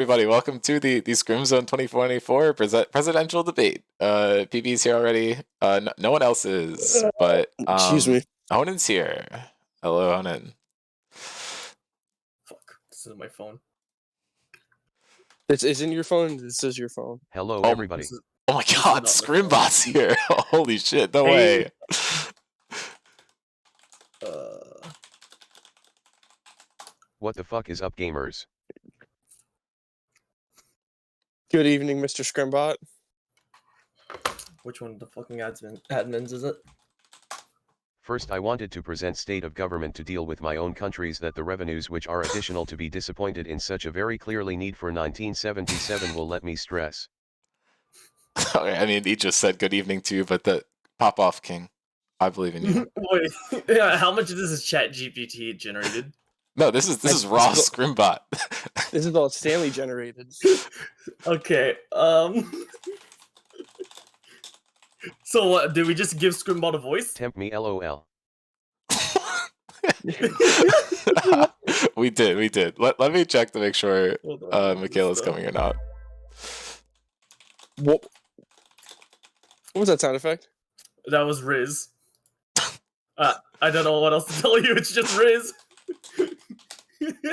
everybody, welcome to the Scrim Zone 2024 presidential debate. PB's here already. No one else is, but Excuse me. Honen's here. Hello, Honen. Fuck, this is my phone. This isn't your phone. This is your phone. Hello, Oh, everybody. Oh my God, not my Scrimbot's here. Holy shit! No Hey. way. What the fuck is up, gamers? Good evening, Mr. Scrimbot. Which one of the fucking admins is it? First, I wanted to present state of government to deal with my own countries that the revenues which are additional to be disappointed in such a very clearly need for 1977 will let me stress. I mean, he just said good evening to you, but the pop off, King. I believe in you. Wait, yeah, how much of this is Chat GPT generated? No, this is raw Scrimbot. This is all Stanley generated. Okay, so what, did we just give Scrimbot a voice? Tempt me, lol. we did. Let me check to make sure Hold on, Michaela's coming or not. What was that sound effect? That was Riz. I don't know what else to tell you, it's just Riz.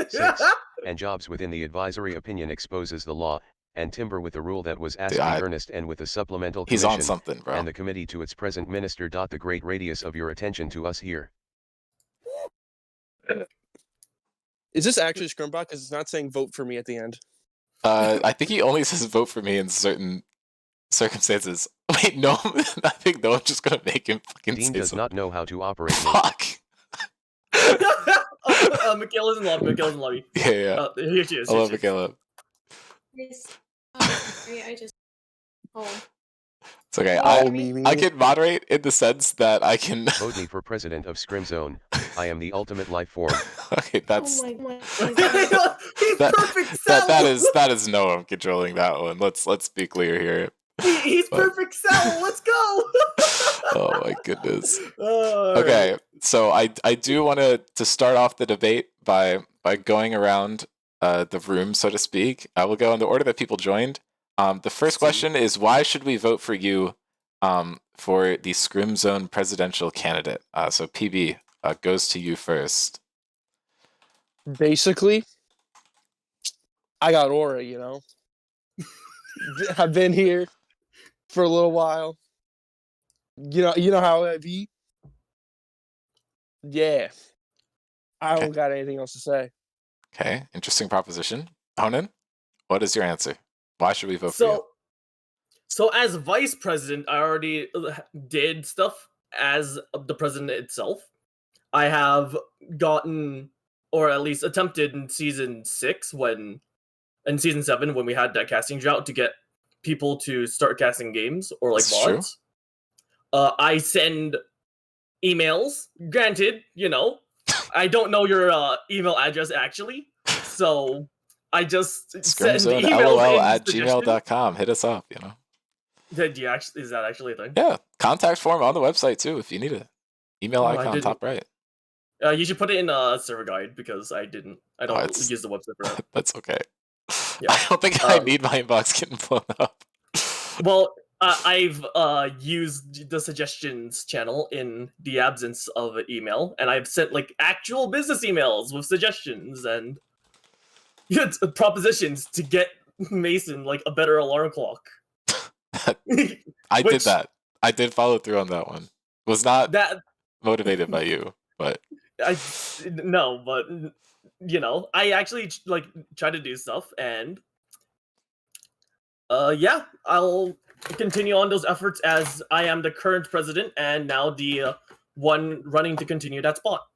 6. And jobs within the advisory opinion exposes the law, and timber with the rule that was asked in earnest and with a supplemental He's commission, on something, bro. and the committee to its present minister. The great radius of your attention to us here. Is this actually Scrimbot? Because it's not saying vote for me at the end. I think he only says vote for me in certain circumstances. Wait, no, I think no, I'm just gonna make him fucking Dean say does something. not know how to operate. Fuck. Michaela's in lobby. Yeah. Here she is. Hello, Michaela. Sorry, I just. Oh. It's okay. Oh, I can moderate in the sense that I can. Vote me for president of Scrim Zone. I am the ultimate life form. Okay, that's Oh my He's that, perfect cell. that is no. I'm controlling that one. Let's be clear here. He's perfect cell. Let's go. Oh my goodness. All Okay, right. so I do want to start off the debate by going around the room, so to speak. I will go in the order that people joined. The first question is, why should we vote for you for the Scrim Zone presidential candidate? So PB goes to you first. Basically, I got aura, you know. I've been here for a little while. You know how I be. Yeah, I don't got anything else to say. Okay, interesting proposition. Honan, what is your answer? Why should we vote for you? So as vice president, I already did stuff as the president itself. I have gotten, or at least attempted in season 7 when we had that casting drought to get people to start casting games or like That's true. mods. I send emails. Granted, I don't know your email address actually, so I just send emails scrimzone@gmail.com. Hit us up, Is that actually a thing? Yeah, contact form on the website too if you need it. Email icon top right. You should put it in a server guide because I don't use the website for that. That's okay. Yeah. I don't think I need my inbox getting blown up. Well, I've used the suggestions channel in the absence of email, and I've sent like actual business emails with suggestions and propositions to get Mason like a better alarm clock. I did that. I did follow through on that one. Was not that motivated by you, but I actually like try to do stuff, and yeah, I'll continue on those efforts as I am the current president and now the one running to continue that spot.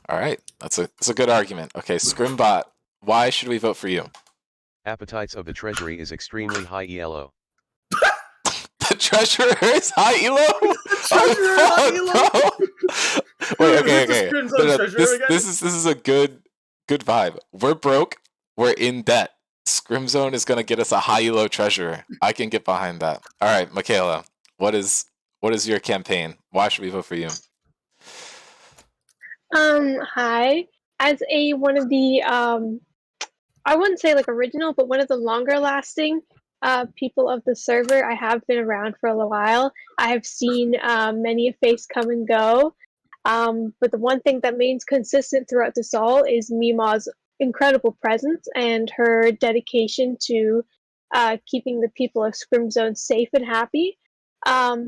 All right, that's a good argument. Okay, Scrimbot, why should we vote for you? Appetites of the treasury is extremely high ELO. The treasurer is high elo. Wait, okay. This is a good vibe. We're broke. We're in debt. Scrim Zone is gonna get us a high elo treasurer. I can get behind that. All right, Michaela, what is your campaign? Why should we vote for you? Hi. As one of the I wouldn't say like original, but one of the longer lasting people of the server. I have been around for a little while. I have seen many a face come and go. But the one thing that remains consistent throughout this all is Mima's incredible presence and her dedication to keeping the people of Scrim Zone safe and happy. I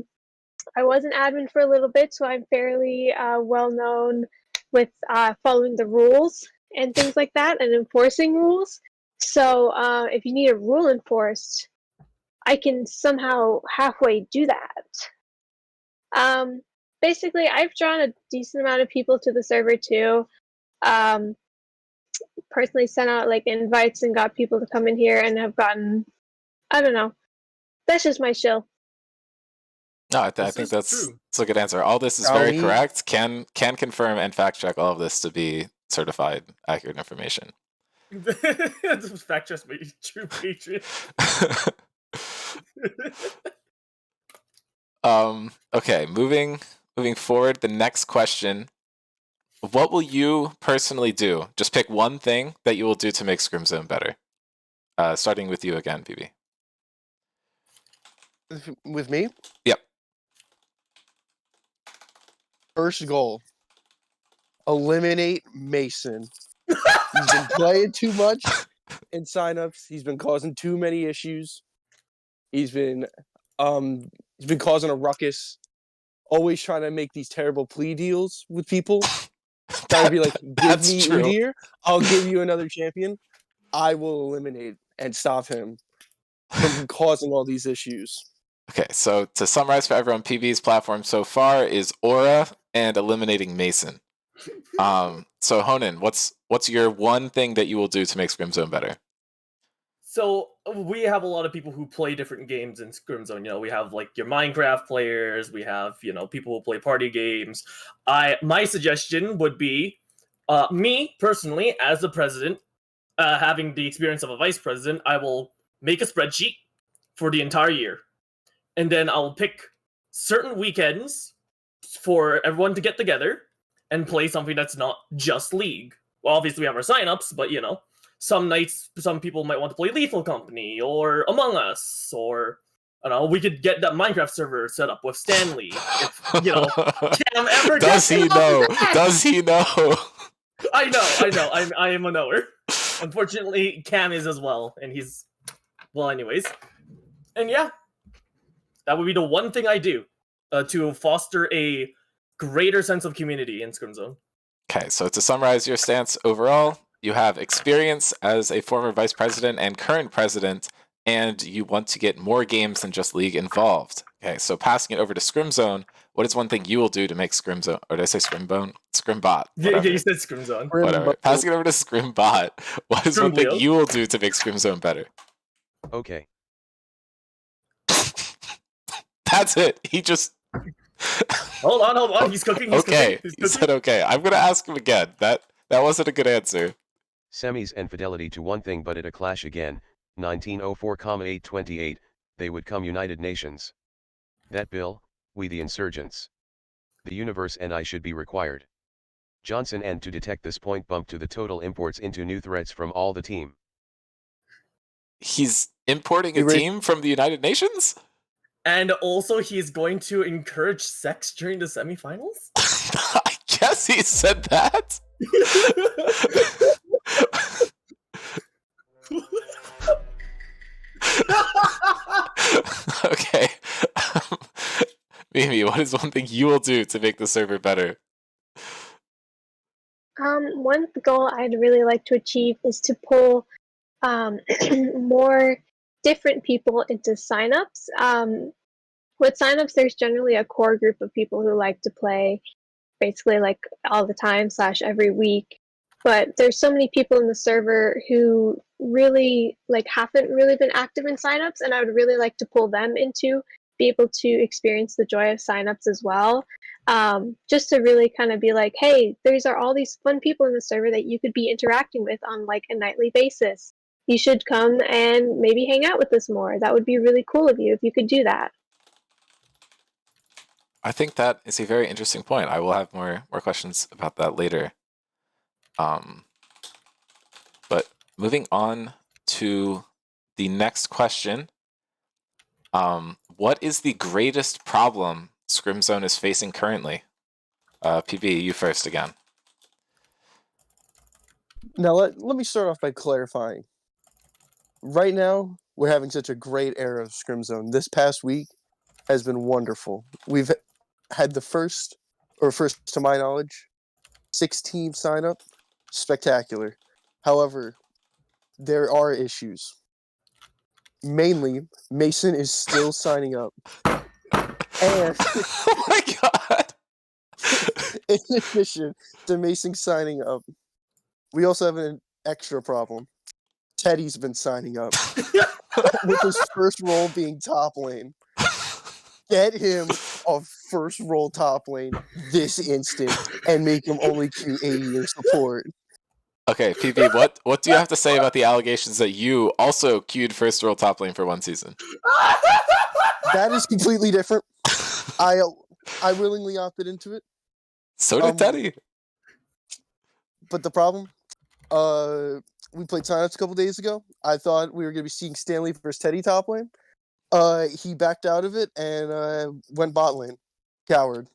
was an admin for a little bit, so I'm fairly well known with following the rules and things like that and enforcing rules. So if you need a rule enforced, I can somehow halfway do that. Basically, I've drawn a decent amount of people to the server too. Personally sent out like invites and got people to come in here and have gotten, I don't know. That's just my shill. No, I This think is that's true. a good answer. All this is Tell very me- correct. Can confirm and fact check all of this to be certified accurate information. Fact check me, true patriot. Okay, moving forward, the next question. What will you personally do? Just pick one thing that you will do to make Scrim Zone better. Starting with you again, PB. With me? Yep. First goal. Eliminate Mason. He's been playing too much in signups. He's been causing too many issues. He's been causing a ruckus. Always trying to make these terrible plea deals with people. Trying to be like, give That's me true. Udyr, I'll give you another champion. I will eliminate and stop him from causing all these issues. Okay, so to summarize for everyone, PB's platform so far is Aura and eliminating Mason. So Honan, what's your one thing that you will do to make Scrim Zone better? So we have a lot of people who play different games in Scrim Zone. You know, we have like your Minecraft players. We have people who play party games. My suggestion would be, me personally as the president, having the experience of a vice president, I will make a spreadsheet for the entire year, and then I'll pick certain weekends for everyone to get together and play something that's not just League. Well, obviously we have our signups, but some nights, some people might want to play Lethal Company or Among Us, or I don't know. We could get that Minecraft server set up with Stanley. If Cam ever Does gets he involved know? with that. Does he know? I know. I am a knower. Unfortunately, Cam is as well, and he's anyways. And yeah, that would be the one thing I do to foster a greater sense of community in Scrim Zone. Okay, so to summarize your stance overall, you have experience as a former vice president and current president, and you want to get more games than just League involved. Okay, so passing it over to Scrim Zone, what is one thing you will do to make Scrim Zone, or did I say Scrimbone? Scrimbot. Yeah, you said Scrim Zone. Whatever. Passing it over to Scrimbot, what is one thing Scrimblio. you will do to make Scrim Zone better? Okay. That's it. He just... Hold on. He's cooking. Okay, He's he cooking. said okay. I'm going to ask him again. That wasn't a good answer. Semis and fidelity to one thing, but at a clash again, 1904,828, they would come United Nations. That bill, we the insurgents. The universe and I should be required. Johnson and to detect this point bump to the total imports into new threats from all the team. He's importing a team from the United Nations? And also, he's going to encourage sex during the semifinals? I guess he said that. Okay. Mimi, what is one thing you will do to make the server better? One goal I'd really like to achieve is to pull more different people into signups. With signups, there's generally a core group of people who like to play basically like all the time / every week. But there's so many people in the server who really haven't really been active in signups, and I would really like to pull them into be able to experience the joy of signups as well. Just to really kind of be like, hey, these are all these fun people in the server that you could be interacting with on like a nightly basis. You should come and maybe hang out with us more. That would be really cool of you if you could do that. I think that is a very interesting point. I will have more questions about that later. But moving on to the next question. What is the greatest problem Scrim Zone is facing currently? PB, you first again. Now let me start off by clarifying. Right now, we're having such a great era of Scrim Zone. This past week has been wonderful. We've had the first to my knowledge, 6-team sign up. Spectacular. However, there are issues. Mainly, Mason is still signing up. And Oh my god! in addition to Mason signing up, we also have an extra problem. Teddy's been signing up with his first role being top lane. Get him a first role top lane this instant and make him only queue AD or support. Okay, PB, what do you have to say about the allegations that you also queued first role top lane for one season? That is completely different. I willingly opted into it. So did Teddy. But the problem, we played signups a couple days ago. I thought we were going to be seeing Stanley versus Teddy top lane. He backed out of it and went bot lane. Coward.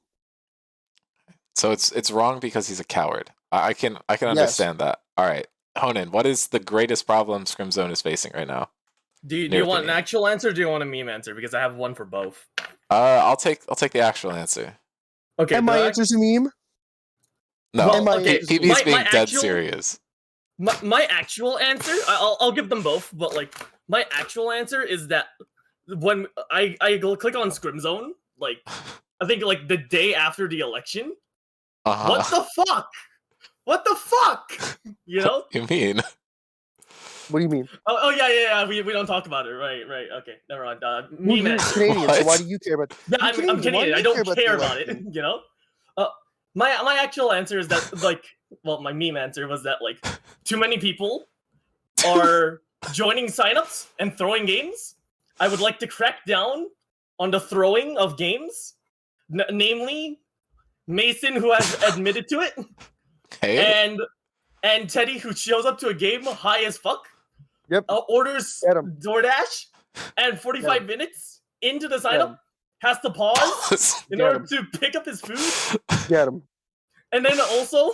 So it's wrong because he's a coward. I can understand that. All right, Honan, what is the greatest problem Scrim Zone is facing right now? Do you want an actual answer or do you want a meme answer? Because I have one for both. I'll take the actual answer. Okay. And my answer's a meme? No, Well, okay, PB's being dead actual- serious. My actual answer, I'll give them both, but like my actual answer is that when I go click on Scrim Zone, like I think like the day after the election, what the fuck? What the fuck? You know? What do you mean? What do you mean? Oh yeah. We don't talk about it. Right. Okay. Never mind. Meme You're answer. Canadian, so why What? do you care about Yeah, I'm Why Canadian. do I you don't the care about it. election? You know. My actual answer is that like, well, my meme answer was that like, too many people are joining signups and throwing games. I would like to crack down on the throwing of games, namely Mason, who has admitted to it, Hey. and Teddy, who shows up to a game high as fuck. Yep. Orders Get 'em. DoorDash, and 45 minutes into the signup has to pause in Get order 'em. to pick up his food. Get him. And then also,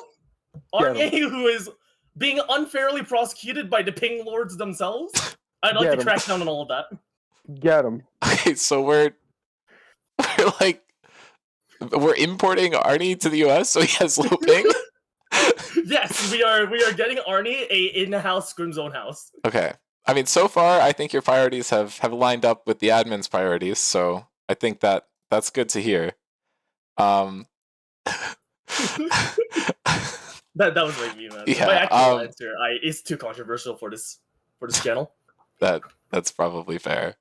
Get 'em. Arnie, who is being unfairly prosecuted by the Ping Lords themselves. I'd like Get to 'em. crack down on all of that. Get him. Okay, so we're importing Arnie to the US so he has low ping? Yes, we are getting Arnie a in-house Scrim Zone house. Okay. I mean, so far, I think your priorities have lined up with the admin's priorities, so I think that's good to hear. That was my view, man. Yeah, My actual answer is too controversial for this channel. That's probably fair.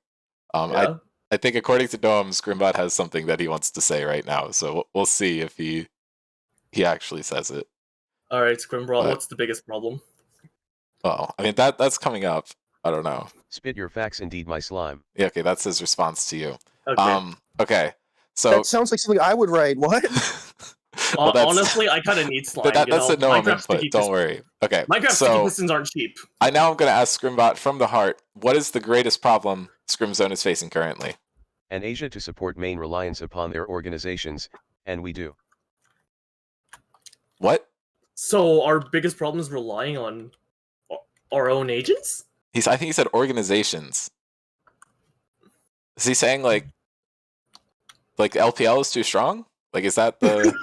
Yeah. I think according to Noam, Scrimbot has something that he wants to say right now, so we'll see if he actually says it. All right, Scrimbot, But- what's the biggest problem? Well, I mean that's coming up. I don't know. Spit your facts, indeed, my slime. Yeah, okay, that's his response to you. Okay. Okay. So That sounds like something I would write. What? well, that's- Honestly, I kind of need slime. that's a Noam Minecraft sticky input. Don't pistons- worry. Okay. Minecraft sticky So pistons aren't cheap. I'm going to ask Scrimbot from the heart. What is the greatest problem Scrim Zone is facing currently? And Asia to support main reliance upon their organizations, and we do. What? So our biggest problem is relying on our own agents? I think he said organizations. Is he saying like LPL is too strong? Like, is that the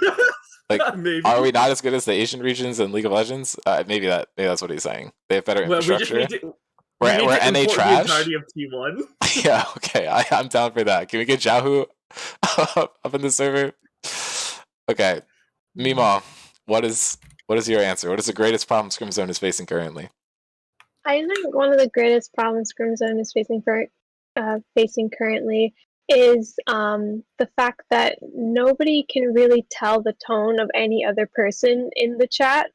like? Maybe. Are we not as good as the Asian regions in League of Legends? Maybe that's what he's saying. They have better Well, we just infrastructure. need to. We're we need to NA import trash. The entirety of T1. Yeah, okay. I'm down for that. Can we get Yahoo up in the server? Okay. Mima, what is your answer? What is the greatest problem Scrim Zone is facing currently? I think one of the greatest problems Scrim Zone is facing currently is the fact that nobody can really tell the tone of any other person in the chat,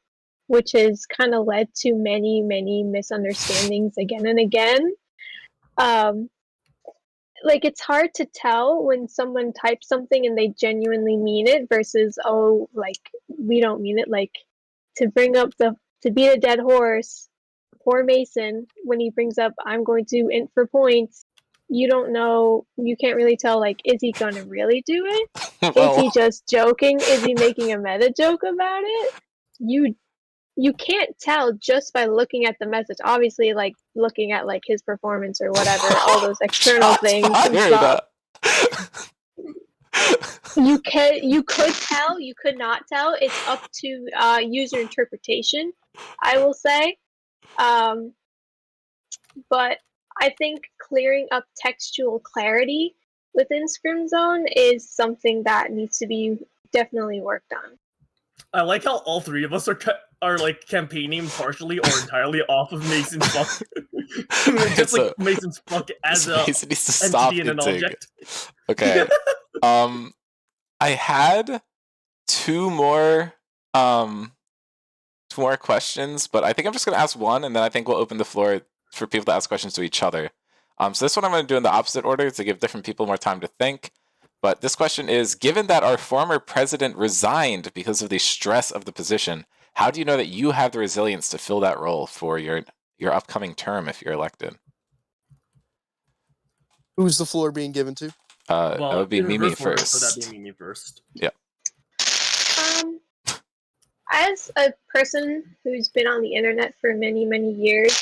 which has kind of led to many misunderstandings again and again. Like, it's hard to tell when someone types something and they genuinely mean it versus, oh, like, we don't mean it. Like, to beat a dead horse, poor Mason, when he brings up, I'm going to int for points, you don't know, you can't really tell, like, is he going to really do it? Is he just joking? Is he making a meta joke about it? You can't tell just by looking at the message. Obviously, like, looking at, like, his performance or whatever, all those external Shots things and fired. stuff. You could tell, you could not tell. It's up to user interpretation, I will say. But I think clearing up textual clarity within Scrim Zone is something that needs to be definitely worked on. I like how all three of us are like campaigning partially or entirely off of Mason's fuck. Just like Mason's fuck as a Mason needs to stop entity and an object. Okay. I had two more questions, but I think I'm just gonna ask one, and then I think we'll open the floor for people to ask questions to each other. So this one I'm gonna do in the opposite order to give different people more time to think. But this question is, given that our former president resigned because of the stress of the position, how do you know that you have the resilience to fill that role for your upcoming term if you're elected? Who's the floor being given to? That would be in Mimi reverse order, first. so that'd be Mimi first. Yeah. As a person who's been on the internet for many, many years,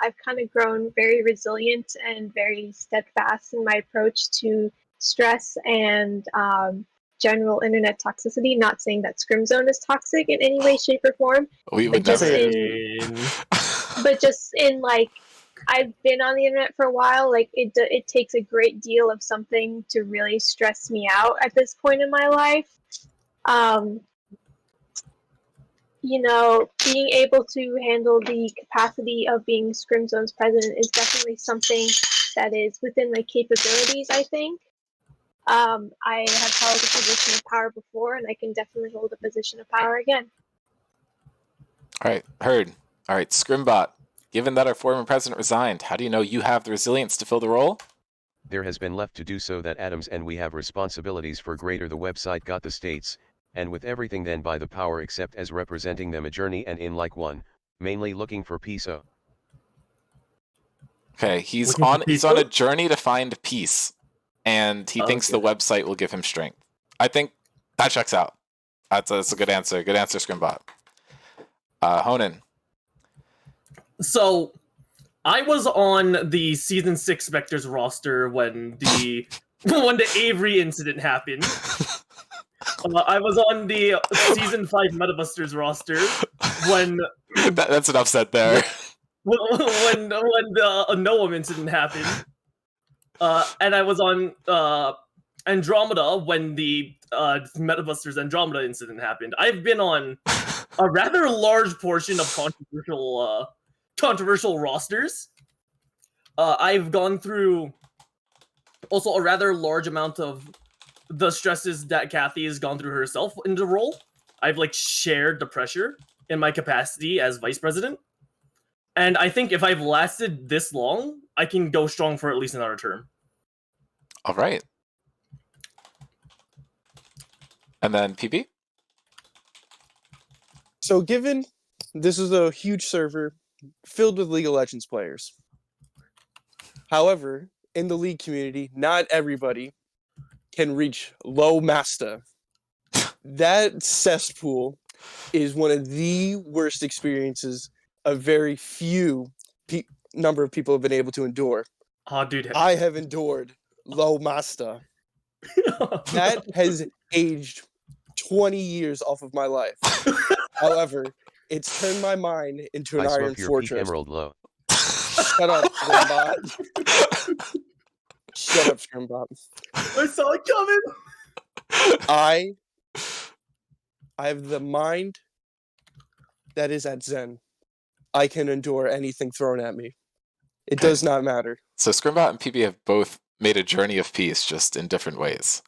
I've kind of grown very resilient and very steadfast in my approach to stress and general internet toxicity. Not saying that Scrim Zone is toxic in any way, shape, or form, We would never. but just in like, I've been on the internet for a while. Like it takes a great deal of something to really stress me out at this point in my life. You know, being able to handle the capacity of being Scrim Zone's president is definitely something that is within my capabilities, I think. I have held a position of power before, and I can definitely hold a position of power again. All right, heard. All right, Scrimbot, given that our former president resigned, how do you know you have the resilience to fill the role? There has been left to do so that Adams and we have responsibilities for greater the website got the states, and with everything then by the power except as representing them a journey and in like one, mainly looking for peace. Okay, he's on a journey to find peace, and he thinks the website will give him strength. I think that checks out. That's a good answer. Good answer, Scrimbot. Honan. So, I was on the season 6 Vectors roster when the Avery incident happened. I was on the season 5 Metabusters roster when that's enough said there. When the Noam incident happened, and I was on Andromeda when the Metabusters Andromeda incident happened. I've been on a rather large portion of controversial rosters. I've gone through also a rather large amount of the stresses that Kathy has gone through herself in the role. I've like shared the pressure in my capacity as vice president. And I think if I've lasted this long, I can go strong for at least another term. All right. And then PB? So given this is a huge server filled with League of Legends players. However, in the League community, not everybody can reach low master. That cesspool is one of the worst experiences a very few number of people have been able to endure. Oh, dude. I have endured low master. That has aged 20 years off of my life. However, it's turned my mind into an iron fortress. Peak Emerald low. Shut up, Scrimbot. Shut up, Scrimbot. I saw it coming. I have the mind that is at Zen. I can endure anything thrown at me. It does not matter. So Scrimbot and PB have both made a journey of peace, just in different ways.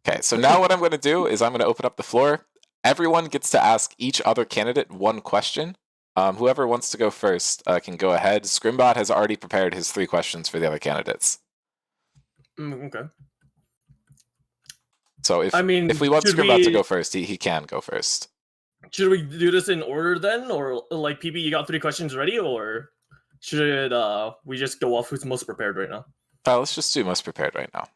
Okay, so now what I'm going to do is I'm going to open up the floor. Everyone gets to ask each other candidate one question. Whoever wants to go first can go ahead. Scrimbot has already prepared his 3 questions for the other candidates. Okay. So if we want Scrimbot to go first, he can go first. Should we do this in order then, or like PB, you got 3 questions ready, or should we just go off who's most prepared right now? Let's just do most prepared right now.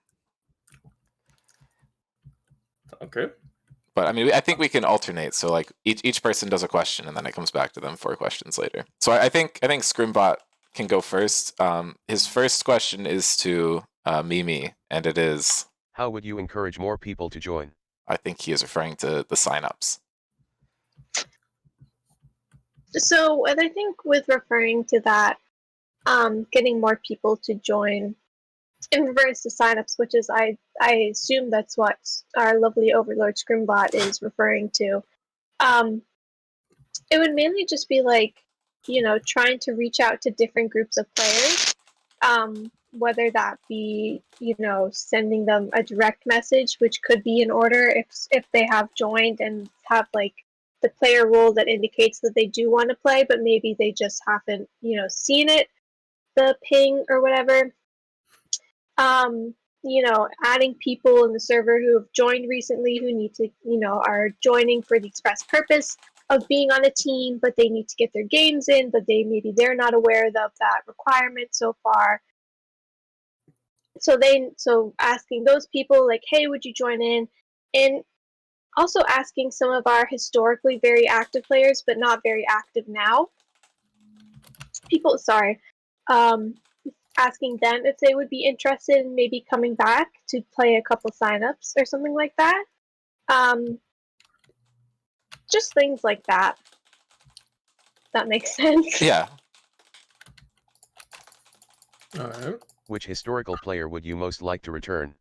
Okay. But I mean, I think we can alternate. So like each person does a question, and then it comes back to them 4 questions later. So I think Scrimbot can go first. His first question is to Mimi, and it is, how would you encourage more people to join? I think he is referring to the signups. So, and I think with referring to that, getting more people to join in regards to signups, which is I assume that's what our lovely overlord Scrimbot is referring to. It would mainly just be like, trying to reach out to different groups of players, whether that be, sending them a direct message, which could be in order if they have joined and have like the player role that indicates that they do want to play, but maybe they just haven't, seen it, the ping or whatever. Adding people in the server who have joined recently who need to, are joining for the express purpose of being on a team, but they need to get their games in, but they're not aware of that requirement so far. So asking those people like, hey, would you join in? And also asking some of our historically very active players, but not very active now. Asking them if they would be interested in maybe coming back to play a couple signups or something like that. Just things like that. That makes sense. Yeah. All right. Which historical player would you most like to return?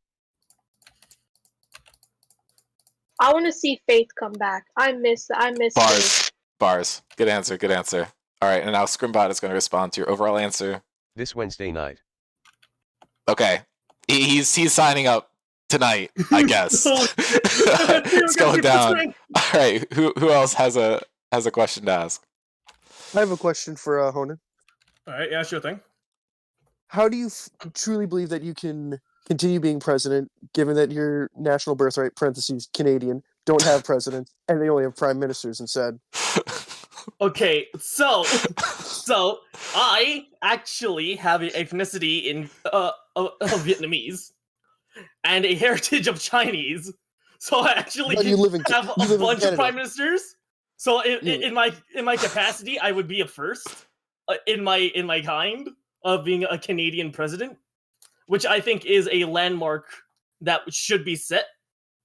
I want to see Faith come back. I miss Faith. Bars. Good answer. All right, and now Scrimbot is going to respond to your overall answer. This Wednesday night. Okay, he's signing up tonight, I guess. It's going down. All right, who else has a question to ask? I have a question for Honan. All right, yeah, sure thing. How do you truly believe that you can continue being president, given that your national birthright (parentheses Canadian) don't have presidents and they only have prime ministers instead? Okay, so I actually have an ethnicity in of Vietnamese and a heritage of Chinese. So I actually But you live in have you a live in bunch of Canada. prime ministers. So in my capacity, I would be a first in my kind of being a Canadian president, which I think is a landmark that should be set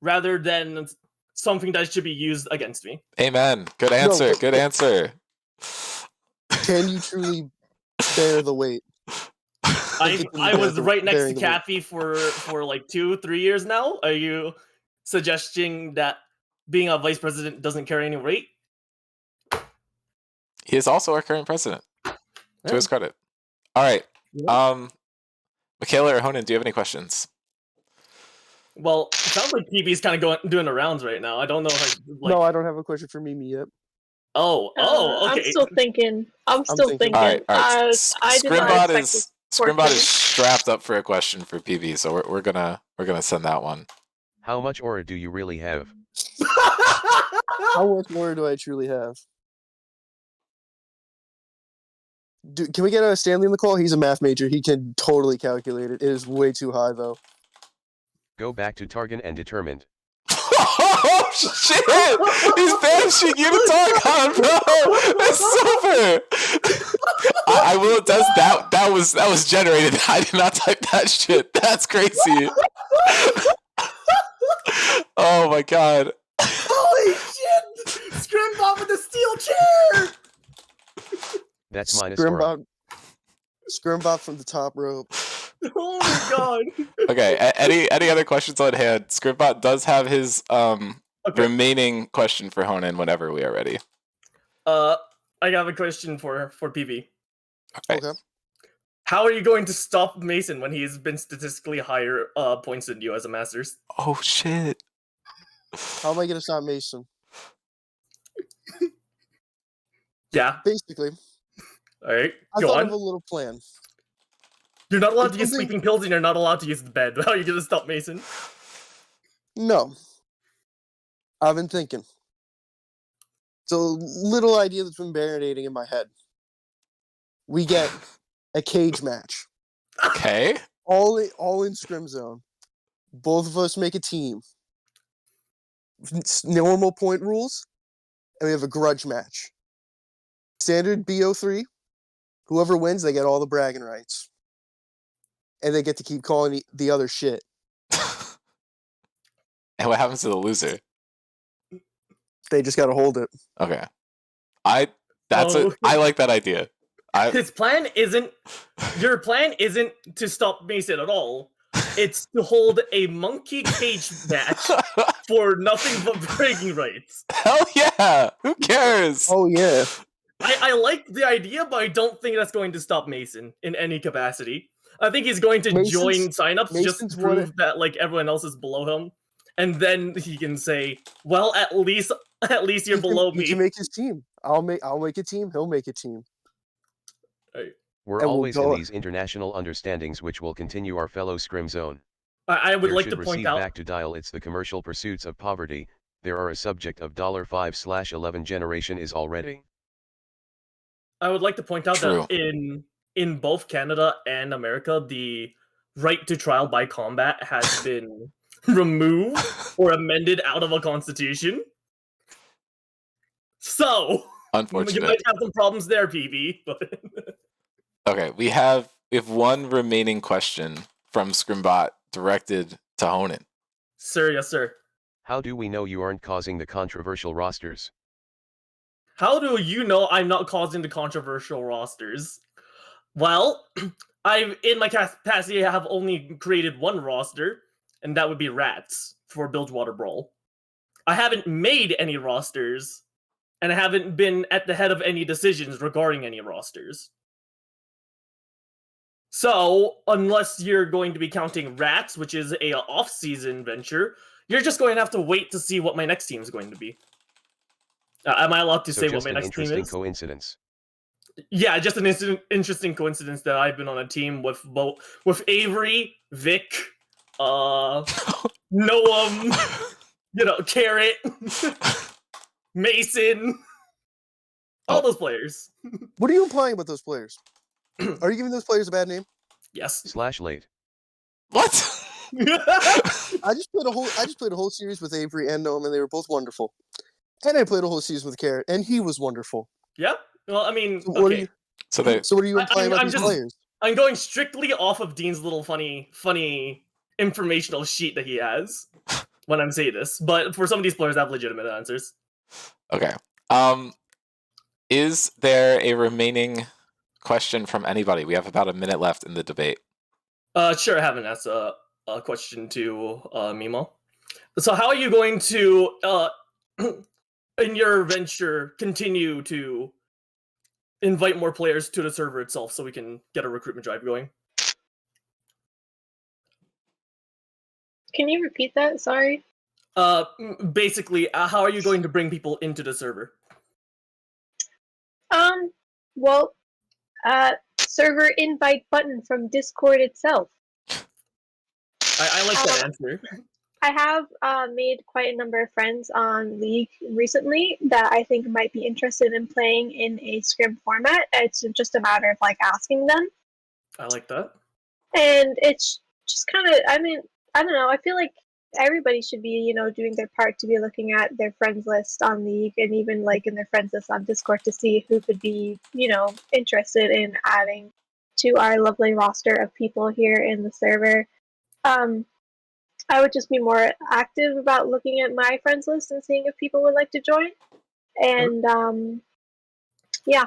rather than something that should be used against me. Amen. Good answer. Good answer. Can you truly bear the weight? I was right next to Kathy for like 2-3 years now. Are you suggesting that being a vice president doesn't carry any weight? He is also our current president, to his credit. All right. Michaela or Honan, do you have any questions? Well, it sounds like PB's kind of doing the rounds right now. I don't know how. No, I don't have a question for Mimi yet. Oh, okay. I'm still thinking. All right. Scrimbot is Scrimbot strapped up for a question for PB, so we're gonna send that one. How much aura do you really have? How much more do I truly have? Can we get Stanley in the call? He's a math major. He can totally calculate it. It is way too high, though. Go back to Targan and determined. Oh shit! He's banishing you to Targon, bro. That's super. I will attest that was generated. I did not type that shit. That's crazy. Oh my god. Holy shit! Scrimbot with the steel chair. That's minus aura. Scrimbot from the top rope. Oh my god. Okay, any other questions on hand? Scrimbot does have his remaining question for Honan whenever we are ready. I have a question for PB. Okay. How are you going to stop Mason when he's been statistically higher points than you as a Masters? Oh shit. How am I going to stop Mason? Yeah. Basically. Alright, I go thought on. of a little plan. You're not allowed to use sleeping pills and you're not allowed to use the bed. How are you going to stop Mason? No. I've been thinking. It's a little idea that's been marinating in my head. We get a cage match. Okay. All in Scrim Zone. Both of us make a team. It's normal point rules, and we have a grudge match. Standard BO3. Whoever wins, they get all the bragging rights. And they get to keep calling the other shit. And what happens to the loser? They just gotta hold it. Okay. I like that idea. His plan isn't. Your plan isn't to stop Mason at all. It's to hold a monkey cage match for nothing but bragging rights. Hell yeah! Who cares? Oh yeah. I like the idea, but I don't think that's going to stop Mason in any capacity. I think he's going to join signups just to prove that like everyone else is below him, and then he can say, "Well, at least you're below me." He can make his team. I'll make a team. He'll make a team. We're always in these international understandings which will continue our fellow Scrim Zone. I would like to point out back to dial it's the commercial pursuits of poverty. There are a subject of $5/11 generation is already. I would like to point out that in both Canada and America, the right to trial by combat has been removed or amended out of a constitution. So, unfortunate. You might have some problems there, PB. But okay, we have one remaining question from Scrimbot directed to Honan. Sir, yes, sir. How do we know you aren't causing the controversial rosters? How do you know I'm not causing the controversial rosters? Well, in my capacity, I have only created one roster, and that would be Rats for Bilgewater Brawl. I haven't made any rosters, and I haven't been at the head of any decisions regarding any rosters. So, unless you're going to be counting Rats, which is a off-season venture, you're just going to have to wait to see what my next team is going to be. Am I allowed to say what my next team is? Interesting coincidence. Yeah, just an interesting coincidence that I've been on a team with Avery, Vic, Noam, Carrot, Mason, all those players. What are you implying about those players? Are you giving those players a bad name? Yes. /late. What? I just played a whole series with Avery and Noam, and they were both wonderful. And I played a whole season with Carrot, and he was wonderful. Yeah. Well, I mean, so what are you implying about these players? I'm going strictly off of Dean's little funny informational sheet that he has when I'm saying this. But for some of these players, I have legitimate answers. Okay. Is there a remaining question from anybody? We have about a minute left in the debate. Sure, I have an answer. A question to Mimo. So how are you going to, in your venture, continue to invite more players to the server itself so we can get a recruitment drive going? Can you repeat that? Sorry. Basically, how are you going to bring people into the server? Well, server invite button from Discord itself. I like that answer. I have made quite a number of friends on League recently that I think might be interested in playing in a Scrim format. It's just a matter of asking them. I like that. And it's just kind of, I don't know. I feel like everybody should be, doing their part to be looking at their friends list on League and even in their friends list on Discord to see who could be, interested in adding to our lovely roster of people here in the server. I would just be more active about looking at my friends list and seeing if people would like to join. And yeah.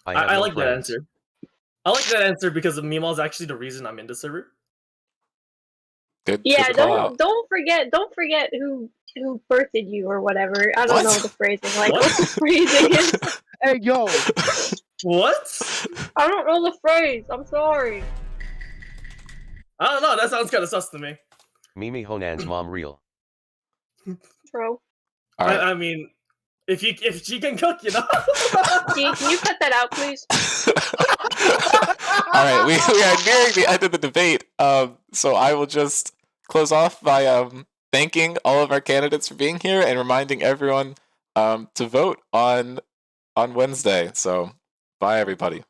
I like that answer. I like that answer because Mimo is actually the reason I'm in the server. Good. Yeah, don't forget who birthed you or whatever. I don't know the phrasing. What's the phrasing is? Hey yo. What? I don't know the phrase. I'm sorry. I don't know. That sounds kind of sus to me. Mimi Honan's mom real. True. All right. I mean, if she can cook, Can you cut that out, please? All right, we are nearing the end of the debate. So I will just close off by thanking all of our candidates for being here and reminding everyone to vote on Wednesday. So bye everybody.